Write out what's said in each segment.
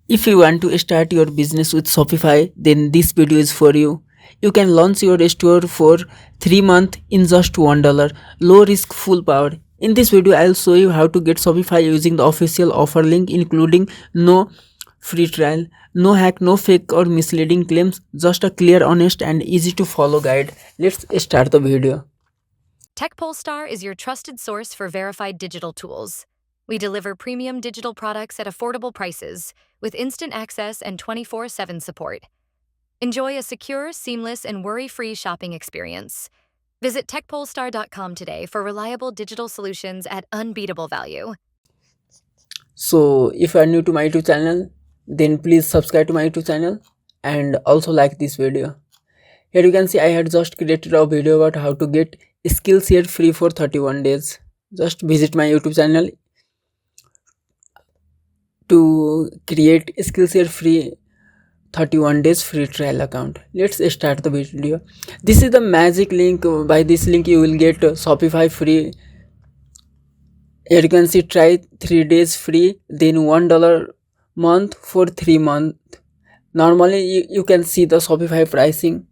If you want to start your business with Shopify, then this video is for you. You can launch your store for 3 months in just $1. Low risk, full power. In this video, I'll show you how to get Shopify using the official offer link, including no free trial, no hack, no fake or misleading claims, just a clear, honest and easy to follow guide. Let's start the video. TechPolestar is your trusted source for verified digital tools. We deliver premium digital products at affordable prices with instant access and 24/7 support. Enjoy a secure, seamless, and worry-free shopping experience. Visit techpolestar.com today for reliable digital solutions at unbeatable value. So if you are new to my YouTube channel, then please subscribe to my YouTube channel and also like this video. Here you can see I had just created a video about how to get Skillshare free for 31 days. Just visit my YouTube channel to create Skillshare free 31 days free trial account. Let's start the video. This is the magic link. By this link you will get Shopify free. Here you can see try 3 days free, then $1 month for 3 months. Normally you can see the Shopify pricing.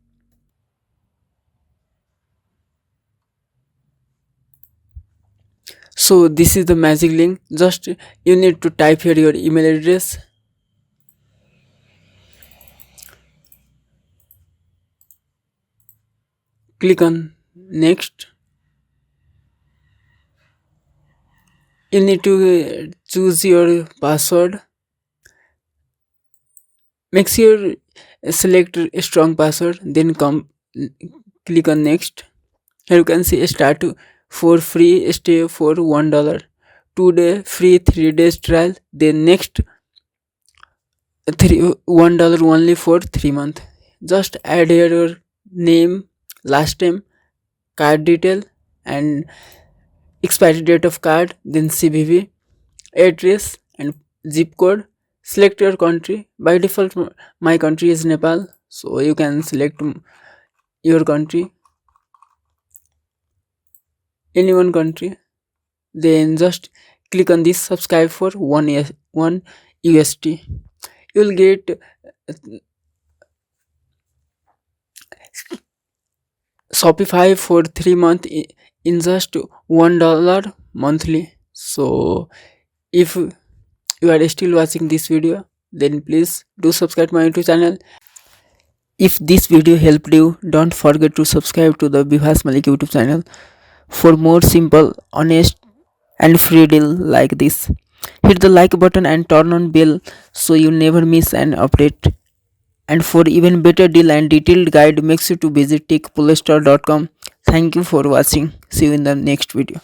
So this is the magic link. Just you need to type here your email address, click on next. You need to choose your password. Make sure select a strong password, then click on next. Here you can see start for free, stay for $1, 2-day free, 3 days trial, then next $1 only for 3 months. Just add here your name, last name, card detail and expiry date of card, then CVV, address and zip code. Select your country. By default my country is Nepal, so you can select your country, any one country. Then just click on this subscribe for 1 USD. You will get Shopify for 3 months in just $1 monthly. So if you are still watching this video, then please do subscribe my YouTube channel. If this video helped you, don't forget to subscribe to the 𝐓𝐰𝐢𝐭𝐴 YouTube channel for more simple, honest and free deal like this. Hit the like button and turn on bell so you never miss an update. And for even better deal and detailed guide, make sure to visit techpolestar.com. Thank you for watching. See you in the next video.